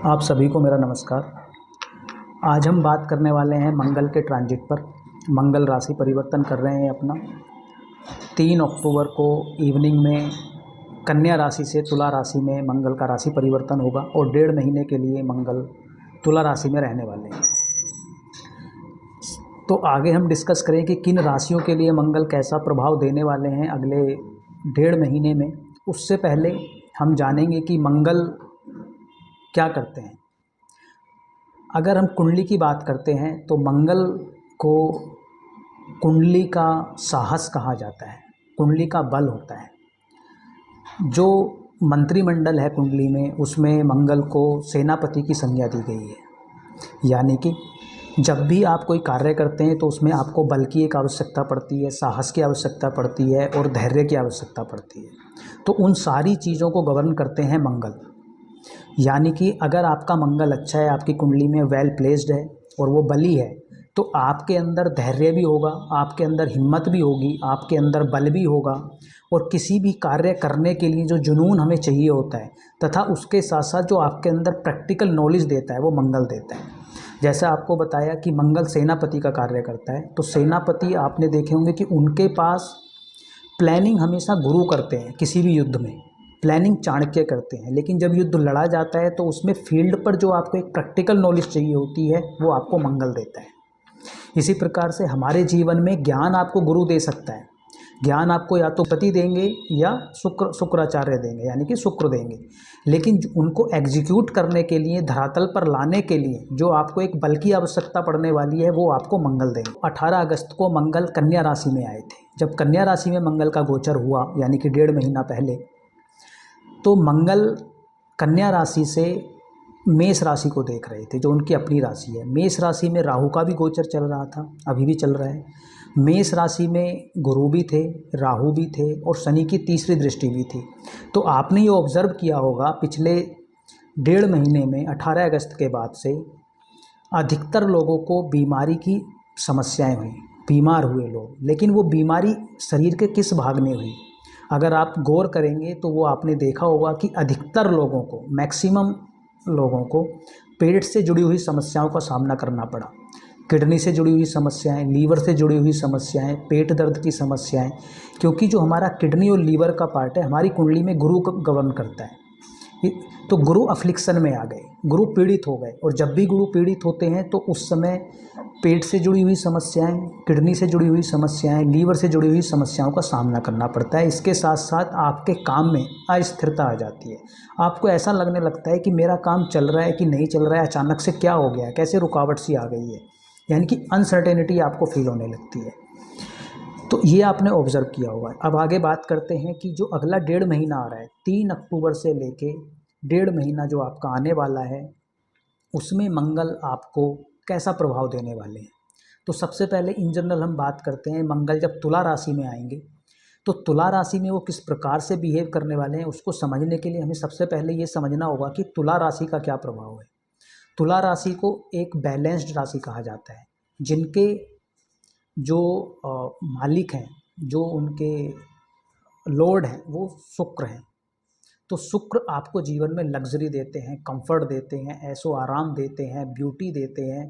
आप सभी को मेरा नमस्कार। आज हम बात करने वाले हैं मंगल के ट्रांजिट पर। मंगल राशि परिवर्तन कर रहे हैं अपना। 3 अक्टूबर को इवनिंग में कन्या राशि से तुला राशि में मंगल का राशि परिवर्तन होगा और 1.5 महीने के लिए मंगल तुला राशि में रहने वाले हैं। तो आगे हम डिस्कस करें कि किन राशियों के लिए मंगल कैसा प्रभाव देने वाले हैं अगले 1.5 महीने में। उससे पहले हम जानेंगे कि मंगल क्या करते हैं। अगर हम कुंडली की बात करते हैं तो मंगल को कुंडली का साहस कहा जाता है, कुंडली का बल होता है। जो मंत्रिमंडल है कुंडली में, उसमें मंगल को सेनापति की संज्ञा दी गई है। यानी कि जब भी आप कोई कार्य करते हैं तो उसमें आपको बल की एक आवश्यकता पड़ती है, साहस की आवश्यकता पड़ती है और धैर्य की आवश्यकता पड़ती है। तो उन सारी चीज़ों को गवर्न करते हैं मंगल। यानी कि अगर आपका मंगल अच्छा है, आपकी कुंडली में वेल प्लेस्ड है और वो बली है, तो आपके अंदर धैर्य भी होगा, आपके अंदर हिम्मत भी होगी, आपके अंदर बल भी होगा और किसी भी कार्य करने के लिए जो जुनून हमें चाहिए होता है, तथा उसके साथ साथ जो आपके अंदर प्रैक्टिकल नॉलेज देता है वो मंगल देता है। जैसे आपको बताया कि मंगल सेनापति का कार्य करता है, तो सेनापति आपने देखे होंगे कि उनके पास प्लानिंग हमेशा गुरु करते हैं। किसी भी युद्ध में प्लानिंग चाणक्य करते हैं, लेकिन जब युद्ध लड़ा जाता है तो उसमें फील्ड पर जो आपको एक प्रैक्टिकल नॉलेज चाहिए होती है वो आपको मंगल देता है। इसी प्रकार से हमारे जीवन में ज्ञान आपको गुरु दे सकता है। ज्ञान आपको या तो पति देंगे या शुक्राचार्य देंगे, यानी कि शुक्र देंगे। लेकिन उनको एग्जीक्यूट करने के लिए, धरातल पर लाने के लिए जो आपको एक बल की आवश्यकता पड़ने वाली है वो आपको मंगल देंगे। 18 अगस्त को मंगल कन्या राशि में आए थे। जब कन्या राशि में मंगल का गोचर हुआ, यानी कि 1.5 महीना पहले, तो मंगल कन्या राशि से मेष राशि को देख रहे थे, जो उनकी अपनी राशि है। मेष राशि में राहु का भी गोचर चल रहा था, अभी भी चल रहा है। मेष राशि में गुरु भी थे, राहु भी थे और शनि की तीसरी दृष्टि भी थी। तो आपने ये ऑब्जर्व किया होगा पिछले 1.5 महीने में 18 अगस्त के बाद से अधिकतर लोगों को बीमारी की समस्याएं हुई, बीमार हुए लोग। लेकिन वो बीमारी शरीर के किस भाग में हुई, अगर आप गौर करेंगे तो वो आपने देखा होगा कि अधिकतर लोगों को, मैक्सिमम लोगों को पेट से जुड़ी हुई समस्याओं का सामना करना पड़ा। किडनी से जुड़ी हुई समस्याएं, लीवर से जुड़ी हुई समस्याएं, पेट दर्द की समस्याएं। क्योंकि जो हमारा किडनी और लीवर का पार्ट है, हमारी कुंडली में गुरु गवर्न करता है। तो गुरु अफ्लिक्शन में आ गए, गुरु पीड़ित हो गए। और जब भी गुरु पीड़ित होते हैं तो उस समय पेट से जुड़ी हुई समस्याएं, किडनी से जुड़ी हुई समस्याएं, लीवर से जुड़ी हुई समस्याओं का सामना करना पड़ता है। इसके साथ साथ आपके काम में अस्थिरता आ जाती है। आपको ऐसा लगने लगता है कि मेरा काम चल रहा है कि नहीं चल रहा है, अचानक से क्या हो गया है, कैसे रुकावट सी आ गई है, यानी कि अनसर्टेनिटी आपको फील होने लगती है। तो ये आपने ऑब्जर्व किया होगा। अब आगे बात करते हैं कि जो अगला 1.5 महीना आ रहा है, 3 अक्टूबर से लेके 1.5 महीना जो आपका आने वाला है, उसमें मंगल आपको कैसा प्रभाव देने वाले हैं। तो सबसे पहले इन जनरल हम बात करते हैं, मंगल जब तुला राशि में आएंगे तो तुला राशि में वो किस प्रकार से बिहेव करने वाले हैं, उसको समझने के लिए हमें सबसे पहले ये समझना होगा कि तुला राशि का क्या प्रभाव है। तुला राशि को एक बैलेंस्ड राशि कहा जाता है, जिनके जो मालिक हैं, जो उनके लॉर्ड हैं, वो शुक्र हैं। तो शुक्र आपको जीवन में लग्जरी देते हैं, कंफर्ट देते हैं, ऐशो आराम देते हैं, ब्यूटी देते हैं,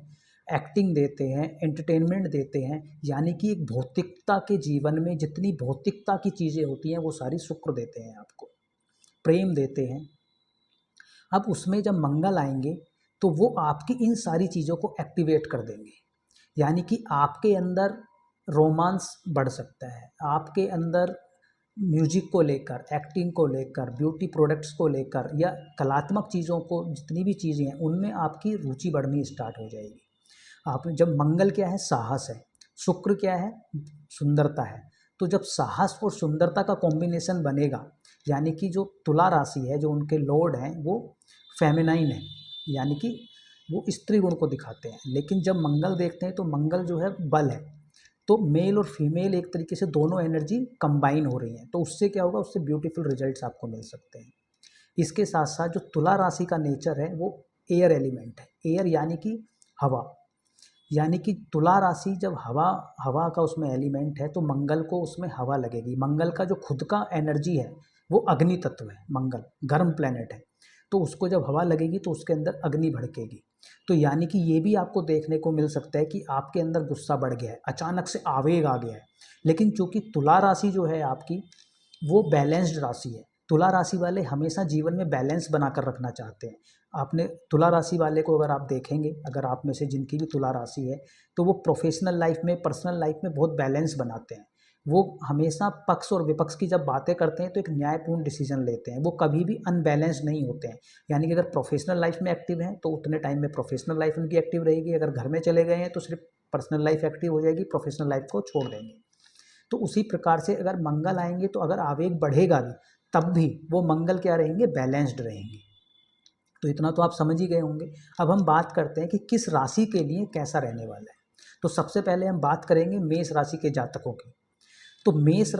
एक्टिंग देते हैं, एंटरटेनमेंट देते हैं। यानी कि एक भौतिकता के जीवन में जितनी भौतिकता की चीज़ें होती हैं वो सारी शुक्र देते हैं आपको, प्रेम देते हैं। अब उसमें जब मंगल आएंगे तो वो आपकी इन सारी चीज़ों को एक्टिवेट कर देंगे। यानी कि आपके अंदर रोमांस बढ़ सकता है, आपके अंदर म्यूजिक को लेकर, एक्टिंग को लेकर, ब्यूटी प्रोडक्ट्स को लेकर या कलात्मक चीज़ों को, जितनी भी चीज़ें हैं उनमें आपकी रुचि बढ़नी स्टार्ट हो जाएगी। आपने जब मंगल क्या है, साहस है, शुक्र क्या है, सुंदरता है। तो जब साहस और सुंदरता का कॉम्बिनेशन बनेगा, यानी कि जो तुला राशि है, जो उनके लॉर्ड हैं वो फेमिनाइन है, यानी कि वो स्त्री गुण को दिखाते हैं। लेकिन जब मंगल देखते हैं तो मंगल जो है बल है, तो मेल और फीमेल एक तरीके से दोनों एनर्जी कंबाइन हो रही हैं। तो उससे क्या होगा, उससे ब्यूटीफुल रिजल्ट्स आपको मिल सकते हैं। इसके साथ साथ जो तुला राशि का नेचर है वो एयर एलिमेंट है। एयर यानी कि हवा, यानी कि तुला राशि जब हवा हवा का उसमें एलिमेंट है तो मंगल को उसमें हवा लगेगी। मंगल का जो खुद का एनर्जी है वो अग्नि तत्व है, मंगल गर्म प्लेनेट है। तो उसको जब हवा लगेगी तो उसके अंदर अग्नि भड़केगी। तो यानी कि ये भी आपको देखने को मिल सकता है कि आपके अंदर गुस्सा बढ़ गया है, अचानक से आवेग आ गया है। लेकिन चूंकि तुला राशि जो है आपकी, वो बैलेंस्ड राशि है। तुला राशि वाले हमेशा जीवन में बैलेंस बनाकर रखना चाहते हैं। आपने तुला राशि वाले को अगर आप देखेंगे, अगर आप में से जिनकी भी तुला राशि है, तो वो प्रोफेशनल लाइफ में, पर्सनल लाइफ में बहुत बैलेंस बनाते हैं। वो हमेशा पक्ष और विपक्ष की जब बातें करते हैं तो एक न्यायपूर्ण डिसीजन लेते हैं। वो कभी भी अनबैलेंस नहीं होते हैं। यानी कि अगर प्रोफेशनल लाइफ में एक्टिव हैं तो उतने टाइम में प्रोफेशनल लाइफ उनकी एक्टिव रहेगी, अगर घर में चले गए हैं तो सिर्फ पर्सनल लाइफ एक्टिव हो जाएगी, प्रोफेशनल लाइफ को छोड़ देंगे। तो उसी प्रकार से अगर मंगल आएंगे तो अगर आवेग बढ़ेगा भी, तब भी वो मंगल क्या रहेंगे, बैलेंस्ड रहेंगे। तो इतना तो आप समझ ही गए होंगे। अब हम बात करते हैं कि किस राशि के लिए कैसा रहने वाला है। तो सबसे पहले हम बात करेंगे मेष राशि के जातकों की। तो मेष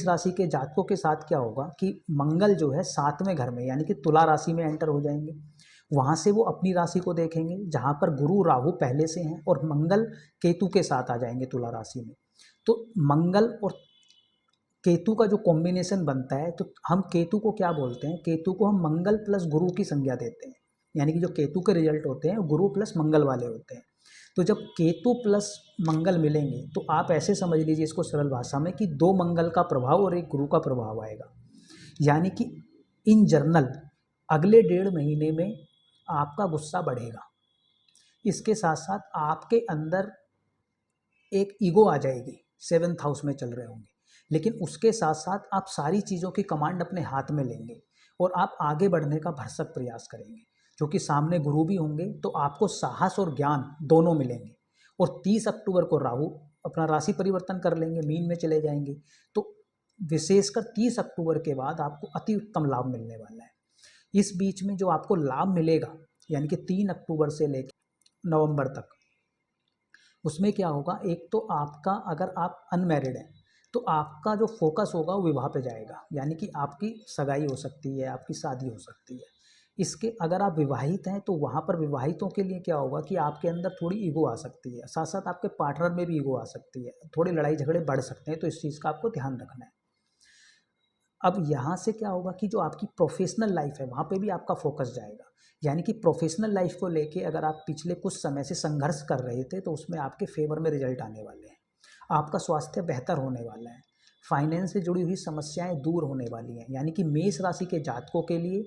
राशि के जातकों के साथ क्या होगा कि मंगल जो है 7वें घर में यानी कि तुला राशि में एंटर हो जाएंगे। वहाँ से वो अपनी राशि को देखेंगे जहाँ पर गुरु राहु पहले से हैं, और मंगल केतु के साथ आ जाएंगे तुला राशि में। तो मंगल और केतु का जो कॉम्बिनेशन बनता है, तो हम केतु को क्या बोलते हैं, केतु को हम मंगल प्लस गुरु की संज्ञा देते हैं। यानी कि जो केतु के रिजल्ट होते हैं गुरु प्लस मंगल वाले होते हैं। तो जब केतु प्लस मंगल मिलेंगे तो आप ऐसे समझ लीजिए इसको सरल भाषा में कि 2 मंगल का प्रभाव और 1 गुरु का प्रभाव आएगा। यानी कि इन जनरल अगले 1.5 महीने में आपका गुस्सा बढ़ेगा। इसके साथ साथ आपके अंदर एक ईगो आ जाएगी, 7th हाउस में चल रहे होंगे। लेकिन उसके साथ साथ आप सारी चीज़ों की कमांड अपने हाथ में लेंगे और आप आगे बढ़ने का भरसक प्रयास करेंगे। क्योंकि सामने गुरु भी होंगे तो आपको साहस और ज्ञान दोनों मिलेंगे। और 30 अक्टूबर को राहु अपना राशि परिवर्तन कर लेंगे, मीन में चले जाएंगे। तो विशेषकर 30 अक्टूबर के बाद आपको अति उत्तम लाभ मिलने वाला है। इस बीच में जो आपको लाभ मिलेगा, यानी कि 3 अक्टूबर से लेकर नवंबर तक, उसमें क्या होगा, एक तो आपका, अगर आप अनमैरिड हैं तो आपका जो फोकस होगा वो विवाह पे जाएगा। यानी कि आपकी सगाई हो सकती है, आपकी शादी हो सकती है। इसके अगर आप विवाहित हैं तो वहाँ पर विवाहितों के लिए क्या होगा कि आपके अंदर थोड़ी ईगो आ सकती है, साथ साथ आपके पार्टनर में भी ईगो आ सकती है, थोड़े लड़ाई झगड़े बढ़ सकते हैं। तो इस चीज़ का आपको ध्यान रखना है। अब यहाँ से क्या होगा कि जो आपकी प्रोफेशनल लाइफ है वहाँ पे भी आपका फोकस जाएगा। यानी कि प्रोफेशनल लाइफ को लेके अगर आप पिछले कुछ समय से संघर्ष कर रहे थे तो उसमें आपके फेवर में रिजल्ट आने वाले हैं। आपका स्वास्थ्य बेहतर होने वाला है। फाइनेंस से जुड़ी हुई समस्याएं दूर होने वाली हैं। यानी कि मेष राशि के जातकों के लिए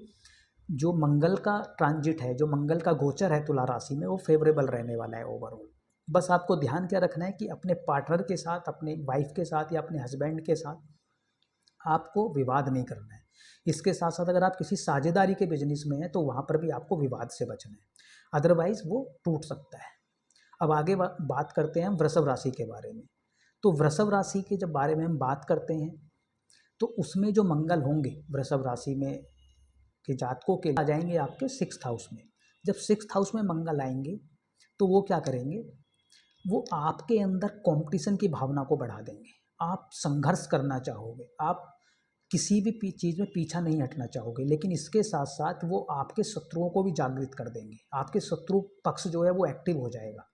जो मंगल का ट्रांजिट है, जो मंगल का गोचर है तुला राशि में, वो फेवरेबल रहने वाला है ओवरऑल। बस आपको ध्यान क्या रखना है कि अपने पार्टनर के साथ, अपने वाइफ के साथ या अपने हस्बैंड के साथ आपको विवाद नहीं करना है। इसके साथ साथ अगर आप किसी साझेदारी के बिजनेस में हैं तो वहाँ पर भी आपको विवाद से बचना है, अदरवाइज वो टूट सकता है। अब आगे बात करते हैं हम वृषभ राशि के बारे में। तो वृषभ राशि के जब बारे में हम बात करते हैं तो उसमें जो मंगल होंगे वृषभ राशि में के जातकों के आ जाएंगे आपके 6th हाउस में। जब 6th हाउस में मंगल आएंगे तो वो क्या करेंगे, वो आपके अंदर कंपटीशन की भावना को बढ़ा देंगे। आप संघर्ष करना चाहोगे, आप किसी भी चीज़ में पीछा नहीं हटना चाहोगे। लेकिन इसके साथ साथ वो आपके शत्रुओं को भी जागृत कर देंगे। आपके शत्रु पक्ष जो है वो एक्टिव हो जाएगा।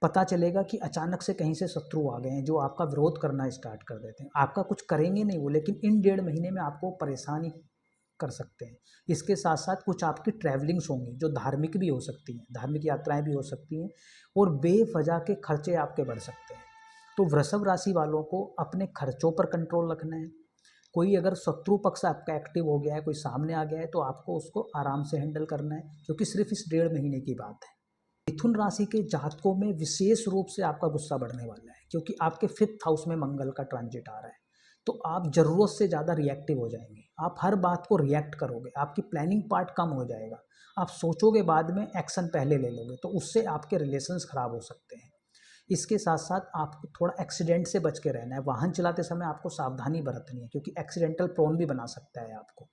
पता चलेगा कि अचानक से कहीं से शत्रु आ गए हैं जो आपका विरोध करना स्टार्ट कर देते हैं। आपका कुछ करेंगे नहीं वो, लेकिन इन 1.5 महीने में आपको परेशानी कर सकते हैं। इसके साथ साथ कुछ आपकी ट्रैवलिंग्स होंगी जो धार्मिक भी हो सकती हैं, धार्मिक यात्राएं भी हो सकती हैं, और बेवजह के खर्चे आपके बढ़ सकते हैं। तो वृषभ राशि वालों को अपने खर्चों पर कंट्रोल रखना है। कोई अगर शत्रु पक्ष आपका एक्टिव हो गया है, कोई सामने आ गया है, तो आपको उसको आराम से हैंडल करना है, क्योंकि सिर्फ इस 1.5 महीने की बात है। मिथुन राशि के जातकों में विशेष रूप से आपका गुस्सा बढ़ने वाला है, क्योंकि आपके 5th हाउस में मंगल का ट्रांजिट आ रहा है। तो आप ज़रूरत से ज़्यादा रिएक्टिव हो जाएंगे। आप हर बात को रिएक्ट करोगे, आपकी प्लानिंग पार्ट कम हो जाएगा। आप सोचोगे बाद में, एक्शन पहले ले लोगे, तो उससे आपके रिलेशंस खराब हो सकते हैं। इसके साथ साथ आपको थोड़ा एक्सीडेंट से बच के रहना है। वाहन चलाते समय आपको सावधानी बरतनी है, क्योंकि एक्सीडेंटल प्रोन भी बना सकता है आपको।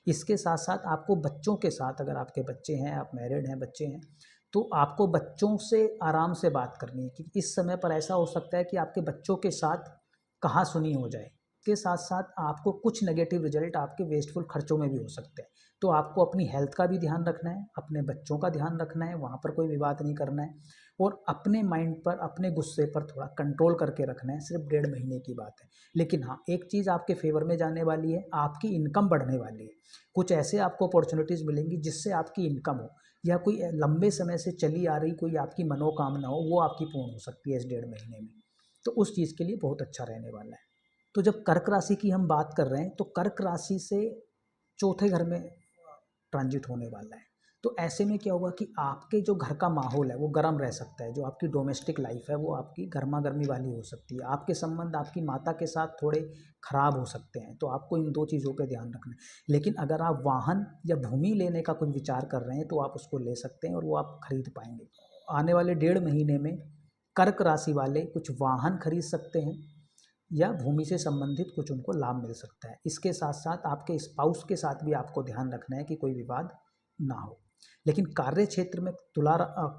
इसके साथ साथ आपको बच्चों के साथ, अगर आपके बच्चे हैं, आप मैरिड हैं, बच्चे हैं, तो आपको बच्चों से आराम से बात करनी है। कि इस समय पर ऐसा हो सकता है कि आपके बच्चों के साथ कहा सुनी हो जाए। इसके साथ साथ आपको कुछ नेगेटिव रिजल्ट आपके वेस्टफुल खर्चों में भी हो सकते हैं। तो आपको अपनी हेल्थ का भी ध्यान रखना है, अपने बच्चों का ध्यान रखना है, वहाँ पर कोई विवाद नहीं करना है, और अपने माइंड पर, अपने गुस्से पर थोड़ा कंट्रोल करके रखना है। सिर्फ 1.5 महीने की बात है। लेकिन हाँ, एक चीज़ आपके फेवर में जाने वाली है, आपकी इनकम बढ़ने वाली है। कुछ ऐसे आपको अपॉर्चुनिटीज़ मिलेंगी जिससे आपकी इनकम हो, या कोई लंबे समय से चली आ रही कोई आपकी मनोकामना हो, वो आपकी पूर्ण हो सकती है इस 1.5 महीने में। तो उस चीज़ के लिए बहुत अच्छा रहने वाला है। तो जब कर्क राशि की हम बात कर रहे हैं, तो कर्क राशि से चौथे घर में ट्रांजिट होने वाला है। तो ऐसे में क्या होगा कि आपके जो घर का माहौल है वो गर्म रह सकता है, जो आपकी डोमेस्टिक लाइफ है वो आपकी गर्मा गर्मी वाली हो सकती है। आपके संबंध आपकी माता के साथ थोड़े खराब हो सकते हैं, तो आपको इन 2 चीज़ों पे ध्यान रखना है। लेकिन अगर आप वाहन या भूमि लेने का कुछ विचार कर रहे हैं तो आप उसको ले सकते हैं और वो आप खरीद पाएंगे। आने वाले 1.5 महीने में कर्क राशि वाले कुछ वाहन खरीद सकते हैं, या भूमि से संबंधित कुछ उनको लाभ मिल सकता है। इसके साथ साथ आपके स्पाउस के साथ भी आपको ध्यान रखना है कि कोई विवाद ना हो। लेकिन कार्य क्षेत्र में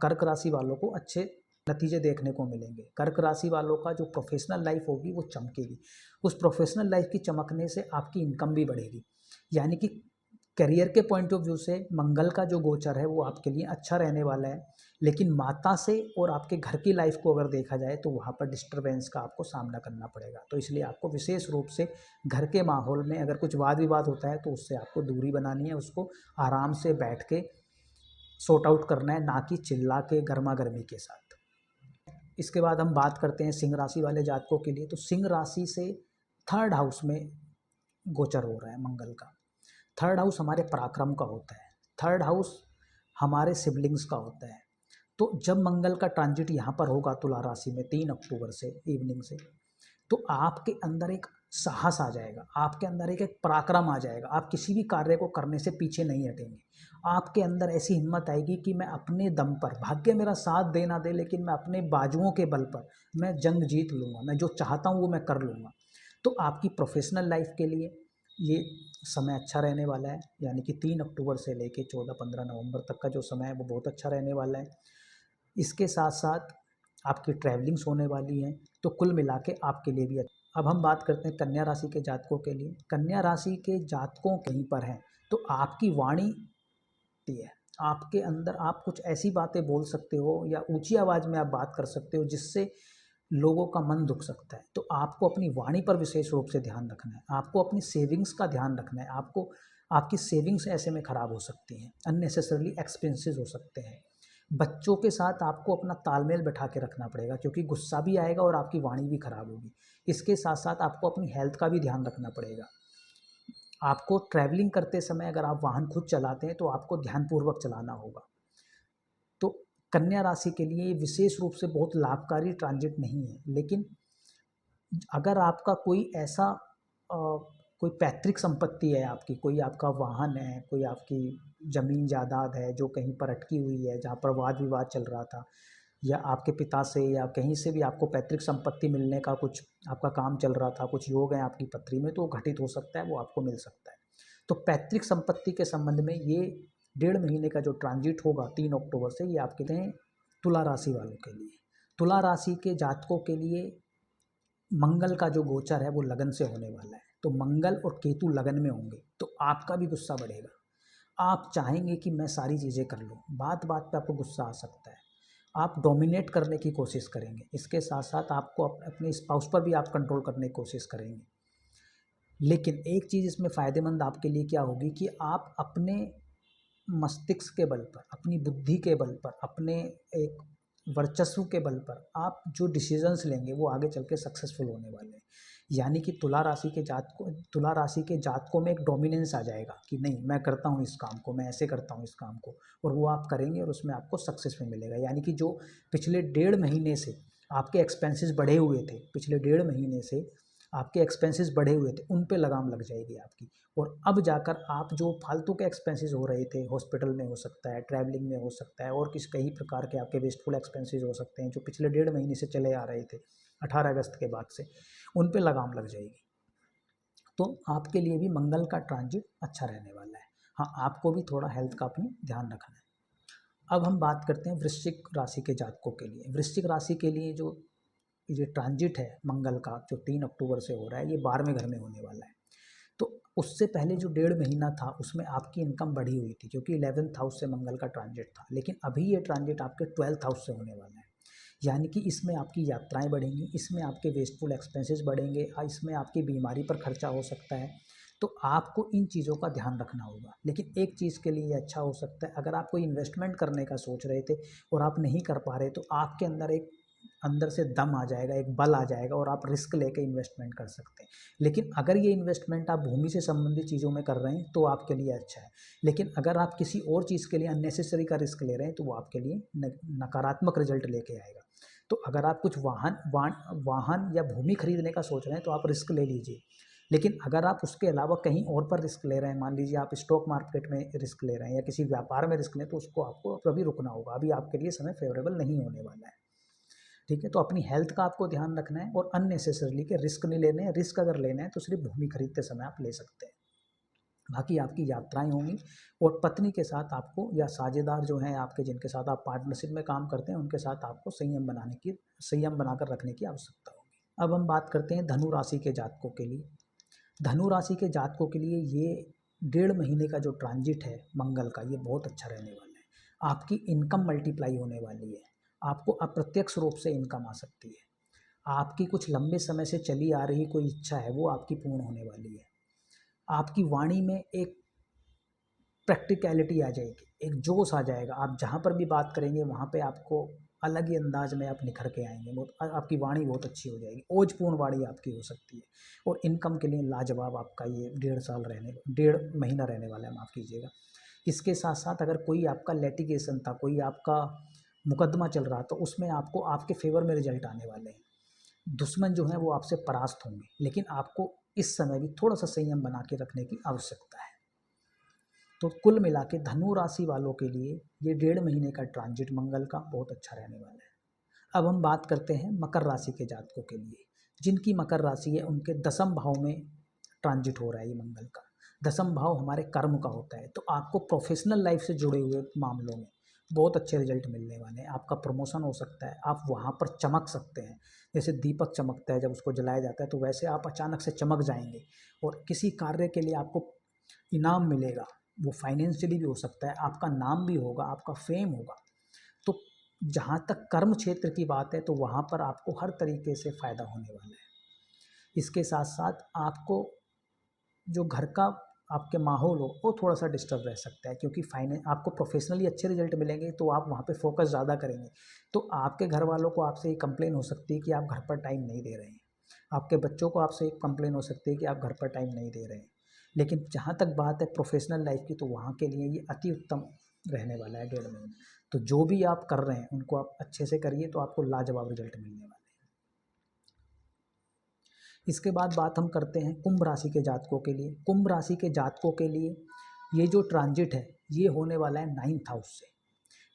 कर्क राशि वालों को अच्छे नतीजे देखने को मिलेंगे। कर्क राशि वालों का जो प्रोफेशनल लाइफ होगी वो चमकेगी। उस प्रोफेशनल लाइफ की चमकने से आपकी इनकम भी बढ़ेगी। यानी कि करियर के पॉइंट ऑफ व्यू से मंगल का जो गोचर है वो आपके लिए अच्छा रहने वाला है। लेकिन माता से और आपके घर की लाइफ को अगर देखा जाए तो वहाँ पर डिस्टरबेंस का आपको सामना करना पड़ेगा। तो इसलिए आपको विशेष रूप से घर के माहौल में अगर कुछ वाद विवाद होता है तो उससे आपको दूरी बनानी है, उसको आराम से बैठ के सॉर्ट आउट करना है, ना कि चिल्ला के गर्मा गर्मी के साथ। इसके बाद हम बात करते हैं सिंह राशि वाले जातकों के लिए। तो सिंह राशि से थर्ड हाउस में गोचर हो रहा है मंगल का। थर्ड हाउस हमारे पराक्रम का होता है, थर्ड हाउस हमारे सिबलिंग्स का होता है। तो जब मंगल का ट्रांजिट यहाँ पर होगा तुला राशि में 3 अक्टूबर से इवनिंग से, तो आपके अंदर एक साहस आ जाएगा, आपके अंदर एक पराक्रम आ जाएगा। आप किसी भी कार्य को करने से पीछे नहीं हटेंगे। आपके अंदर ऐसी हिम्मत आएगी कि मैं अपने दम पर, भाग्य मेरा साथ दे ना दे, लेकिन मैं अपने बाजुओं के बल पर मैं जंग जीत लूँगा, मैं जो चाहता हूँ वो मैं कर लूँगा। तो आपकी प्रोफेशनल लाइफ के लिए ये समय अच्छा रहने वाला है। यानी कि 3 अक्टूबर से लेके 14-15 नवंबर तक का जो समय है वो बहुत अच्छा रहने वाला है। इसके साथ साथ आपकी ट्रैवलिंग्स होने वाली हैं, तो कुल मिला के आपके लिए भी अच्छा। अब हम बात करते हैं कन्या राशि के जातकों के लिए। कन्या राशि के जातकों कहीं पर हैं तो आपकी वाणी है, आपके अंदर आप कुछ ऐसी बातें बोल सकते हो या ऊंची आवाज़ में आप बात कर सकते हो जिससे लोगों का मन दुख सकता है। तो आपको अपनी वाणी पर विशेष रूप से ध्यान रखना है, आपको अपनी सेविंग्स का ध्यान रखना है। आपको आपकी सेविंग्स ऐसे में ख़राब हो सकती हैं, अननेसेसरली एक्सपेंसेस हो सकते हैं। बच्चों के साथ आपको अपना तालमेल बैठा के रखना पड़ेगा, क्योंकि गुस्सा भी आएगा और आपकी वाणी भी खराब होगी। इसके साथ साथ आपको अपनी हेल्थ का भी ध्यान रखना पड़ेगा। आपको ट्रैवलिंग करते समय अगर आप वाहन खुद चलाते हैं तो आपको ध्यानपूर्वक चलाना होगा। तो कन्या राशि के लिए विशेष रूप से बहुत लाभकारी ट्रांजिट नहीं है। लेकिन अगर आपका कोई ऐसा कोई पैतृक संपत्ति है आपकी, कोई आपका वाहन है, कोई आपकी ज़मीन जायदाद है जो कहीं पर अटकी हुई है, जहाँ पर वाद विवाद चल रहा था, या आपके पिता से या कहीं से भी आपको पैतृक संपत्ति मिलने का कुछ आपका काम चल रहा था, कुछ योग है आपकी पत्री में, तो वो घटित हो सकता है, वो आपको मिल सकता है। तो पैतृक संपत्ति के संबंध में ये 1.5 महीने का जो ट्रांजिट होगा 3 अक्टूबर से, ये आपके लिए तुला राशि वालों के लिए। तुला राशि के जातकों के लिए मंगल का जो गोचर है वो लगन से होने वाला है। तो मंगल और केतु लगन में होंगे तो आपका भी गुस्सा बढ़ेगा। आप चाहेंगे कि मैं सारी चीज़ें कर लूँ, बात बात पे आपको गुस्सा आ सकता है, आप डोमिनेट करने की कोशिश करेंगे। इसके साथ साथ आपको अपने स्पाउस पर भी आप कंट्रोल करने की कोशिश करेंगे। लेकिन एक चीज़ इसमें फ़ायदेमंद आपके लिए क्या होगी कि आप अपने मस्तिष्क के बल पर, अपनी बुद्धि के बल पर, अपने एक वर्चस्व के बल पर आप जो डिसीजंस लेंगे वो आगे चल के सक्सेसफुल होने वाले हैं। यानी कि तुला राशि के जातकों में एक डोमिनेंस आ जाएगा कि नहीं, मैं करता हूँ इस काम को, मैं ऐसे करता हूँ इस काम को, और वो आप करेंगे और उसमें आपको सक्सेस में मिलेगा। यानी कि जो पिछले 1.5 महीने से आपके एक्सपेंसेस बढ़े हुए थे, पिछले 1.5 महीने से आपके एक्सपेंसेस बढ़े हुए थे, उन पे लगाम लग जाएगी आपकी। और अब जाकर आप जो फालतू के एक्सपेंसेस हो रहे थे, हॉस्पिटल में हो सकता है, ट्रैवलिंग में हो सकता है, और कई प्रकार के आपके वेस्टफुल एक्सपेंसेस हो सकते हैं जो पिछले 1.5 महीने से चले आ रहे थे 18 अगस्त के बाद से, उन पे लगाम लग जाएगी। तो आपके लिए भी मंगल का ट्रांजिट अच्छा रहने वाला है। हाँ, आपको भी थोड़ा हेल्थ का अपनी ध्यान रखना है। अब हम बात करते हैं वृश्चिक राशि के जातकों के लिए। वृश्चिक राशि के लिए जो ये ट्रांजिट है मंगल का जो 3 अक्टूबर से हो रहा है, ये 12वें घर में होने वाला है। तो उससे पहले जो 1.5 महीना था उसमें आपकी इनकम बढ़ी हुई थी क्योंकि 11th हाउस से मंगल का ट्रांजिट था। लेकिन अभी ये ट्रांजिट आपके 12th हाउस से होने वाला है, यानी कि इसमें आपकी यात्राएं बढ़ेंगी, इसमें आपके वेस्टफुल एक्सपेंसेस बढ़ेंगे, इसमें आपकी बीमारी पर खर्चा हो सकता है। तो आपको इन चीज़ों का ध्यान रखना होगा। लेकिन एक चीज़ के लिए अच्छा हो सकता है, अगर आप कोई इन्वेस्टमेंट करने का सोच रहे थे और आप नहीं कर पा रहे, तो आपके अंदर से दम आ जाएगा, एक बल आ जाएगा और आप रिस्क लेके इन्वेस्टमेंट कर सकते हैं। लेकिन अगर ये इन्वेस्टमेंट आप भूमि से संबंधित चीज़ों में कर रहे हैं तो आपके लिए अच्छा है। लेकिन अगर आप किसी और चीज़ के लिए अननेसेसरी का रिस्क ले रहे हैं तो वो आपके लिए नकारात्मक रिजल्ट लेके आएगा। तो अगर आप कुछ वाहन या भूमि खरीदने का सोच रहे हैं तो आप रिस्क ले लीजिए। लेकिन अगर आप उसके अलावा कहीं और पर रिस्क ले रहे हैं, मान लीजिए आप स्टॉक मार्केट में रिस्क ले रहे हैं या किसी व्यापार में रिस्क लें, तो उसको आपको अभी रुकना होगा। अभी आपके लिए समय फेवरेबल नहीं होने वाला है। ठीक है, तो अपनी हेल्थ का आपको ध्यान रखना है और अननेसेसरली के रिस्क नहीं लेने हैं। रिस्क अगर लेना है तो सिर्फ भूमि खरीदते समय आप ले सकते हैं, बाकी आपकी यात्राएं होंगी। और पत्नी के साथ आपको या साझेदार जो हैं आपके, जिनके साथ आप पार्टनरशिप में काम करते हैं, उनके साथ आपको संयम बनाकर रखने की आवश्यकता होगी। अब हम बात करते हैं धनु राशि के जातकों के लिए। धनु राशि के जातकों के लिए ये 1.5 महीने का जो ट्रांजिट है मंगल का, ये बहुत अच्छा रहने वाला है। आपकी इनकम मल्टीप्लाई होने वाली है, आपको अप्रत्यक्ष रूप से इनकम आ सकती है। आपकी कुछ लंबे समय से चली आ रही कोई इच्छा है वो आपकी पूर्ण होने वाली है। आपकी वाणी में एक प्रैक्टिकलिटी आ जाएगी, एक जोश आ जाएगा। आप जहाँ पर भी बात करेंगे वहाँ पे आपको अलग ही अंदाज में आप निखर के आएंगे। बहुत आपकी वाणी बहुत अच्छी हो जाएगी, ओजपूर्ण वाणी आपकी हो सकती है। और इनकम के लिए लाजवाब आपका ये 1.5 महीना रहने वाला है, माफ़ कीजिएगा। इसके साथ साथ अगर कोई आपका लिटिगेशन था, कोई आपका मुकदमा चल रहा, तो उसमें आपको आपके फेवर में रिजल्ट आने वाले हैं। दुश्मन जो है वो आपसे परास्त होंगे, लेकिन आपको इस समय भी थोड़ा सा संयम बना के रखने की आवश्यकता है। तो कुल मिला के धनु राशि वालों के लिए ये 1.5 महीने का ट्रांजिट मंगल का बहुत अच्छा रहने वाला है। अब हम बात करते हैं मकर राशि के जातकों के लिए। जिनकी मकर राशि है उनके 10वें भाव में ट्रांजिट हो रहा है ये मंगल का। 10वां भाव हमारे कर्म का होता है, तो आपको प्रोफेशनल लाइफ से जुड़े हुए मामलों में बहुत अच्छे रिजल्ट मिलने वाले हैं। आपका प्रमोशन हो सकता है, आप वहाँ पर चमक सकते हैं। जैसे दीपक चमकता है जब उसको जलाया जाता है, तो वैसे आप अचानक से चमक जाएंगे और किसी कार्य के लिए आपको इनाम मिलेगा। वो फाइनेंशियली भी हो सकता है, आपका नाम भी होगा, आपका फेम होगा। तो जहाँ तक कर्म क्षेत्र की बात है तो वहाँ पर आपको हर तरीके से फ़ायदा होने वाला है। इसके साथ साथ आपको जो घर का आपके माहौल हो वो थोड़ा सा डिस्टर्ब रह सकता है, क्योंकि आपको प्रोफेशनली अच्छे रिजल्ट मिलेंगे तो आप वहाँ पे फोकस ज़्यादा करेंगे। तो आपके घर वालों को आपसे ये कंप्लेन हो सकती है कि आप घर पर टाइम नहीं दे रहे हैं। आपके बच्चों को आपसे एक कंप्लेन हो सकती है कि आप घर पर टाइम नहीं दे रहे हैं। लेकिन जहाँ तक बात है प्रोफेशनल लाइफ की, तो वहाँ के लिए ये अति उत्तम रहने वाला है 1.5 महीना। तो जो भी आप कर रहे हैं उनको आप अच्छे से करिए, तो आपको लाजवाब रिजल्ट मिलने वाले हैं। इसके बाद बात हम करते हैं कुंभ राशि के जातकों के लिए। कुंभ राशि के जातकों के लिए ये जो ट्रांजिट है ये होने वाला है 9th हाउस से।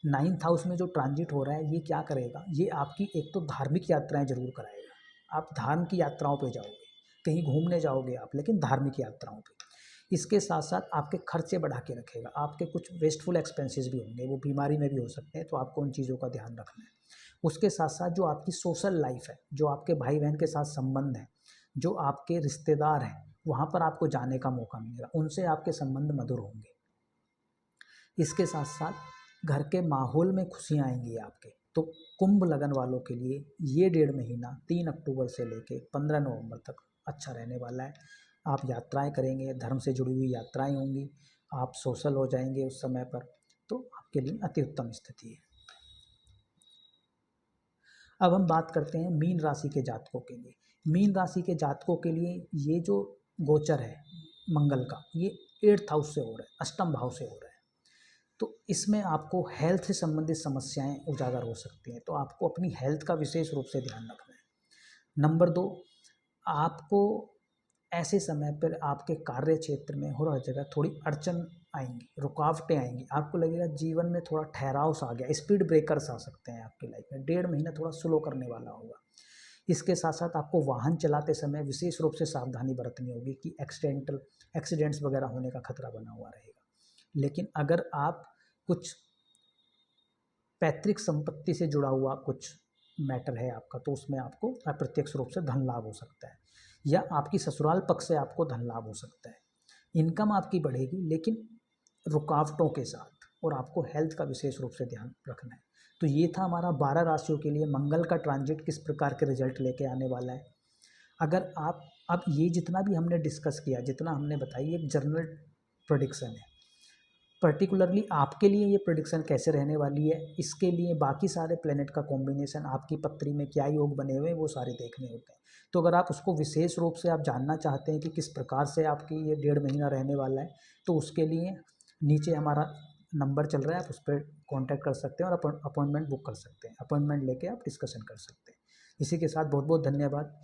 9th हाउस में जो ट्रांजिट हो रहा है ये क्या करेगा, ये आपकी एक तो धार्मिक यात्राएं जरूर कराएगा। आप धार्म की यात्राओं पे जाओगे, कहीं घूमने जाओगे आप, लेकिन धार्मिक यात्राओं पे। इसके साथ साथ आपके खर्चे बढ़ा के रखेगा, आपके कुछ वेस्टफुल एक्सपेंसेस भी होंगे, वो बीमारी में भी हो सकते हैं, तो आपको उन चीज़ों का ध्यान रखना है। उसके साथ साथ जो आपकी सोशल लाइफ है, जो आपके भाई बहन के साथ संबंध है, जो आपके रिश्तेदार हैं, वहाँ पर आपको जाने का मौका मिलेगा, उनसे आपके संबंध मधुर होंगे। इसके साथ साथ घर के माहौल में खुशियाँ आएंगी आपके। तो कुंभ लगन वालों के लिए ये 1.5 महीना 3 अक्टूबर से लेके 15 नवंबर तक अच्छा रहने वाला है। आप यात्राएं करेंगे, धर्म से जुड़ी हुई यात्राएं होंगी, आप सोशल हो जाएंगे उस समय पर, तो आपके लिए अति उत्तम स्थिति है। अब हम बात करते हैं मीन राशि के जातकों के लिए। मीन राशि के जातकों के लिए ये जो गोचर है मंगल का, ये 8th हाउस से हो रहा है, अष्टम भाव से हो रहा है। तो इसमें आपको हेल्थ से संबंधित समस्याएं उजागर हो सकती हैं, तो आपको अपनी हेल्थ का विशेष रूप से ध्यान रखना है। नंबर 2, आपको ऐसे समय पर आपके कार्य क्षेत्र में हर जगह थोड़ी अड़चन आएंगी, रुकावटें आएंगी। आपको लगेगा जीवन में थोड़ा ठहराव सा आ गया, स्पीड ब्रेकर्स आ सकते हैं आपकी लाइफ में। 1.5 महीना थोड़ा स्लो करने वाला होगा। इसके साथ साथ आपको वाहन चलाते समय विशेष रूप से सावधानी बरतनी होगी कि एक्सीडेंट्स वगैरह होने का खतरा बना हुआ रहेगा। लेकिन अगर आप कुछ पैतृक संपत्ति से जुड़ा हुआ कुछ मैटर है आपका, तो उसमें आपको अप्रत्यक्ष रूप से धन लाभ हो सकता है, या आपकी ससुराल पक्ष से आपको धन लाभ हो सकता है। इनकम आपकी बढ़ेगी लेकिन रुकावटों के साथ, और आपको हेल्थ का विशेष रूप से ध्यान रखना है। तो ये था हमारा 12 राशियों के लिए मंगल का ट्रांजिट किस प्रकार के रिजल्ट लेके आने वाला है। अगर आप अब ये जितना भी हमने डिस्कस किया, जितना हमने बताई, एक जनरल प्रेडिक्शन है। पर्टिकुलरली आपके लिए ये प्रेडिक्शन कैसे रहने वाली है, इसके लिए बाकी सारे प्लेनेट का कॉम्बिनेशन, आपकी पत्री में क्या योग बने हुए हैं, वो सारे देखने होते हैं। तो अगर आप उसको विशेष रूप से आप जानना चाहते हैं कि किस प्रकार से आपकी ये 1.5 महीना रहने वाला है, तो उसके लिए नीचे हमारा नंबर चल रहा है, आप उस पर कॉन्टैक्ट कर सकते हैं और अपॉइंटमेंट बुक कर सकते हैं। अपॉइंटमेंट लेके आप डिस्कशन कर सकते हैं। इसी के साथ बहुत बहुत धन्यवाद।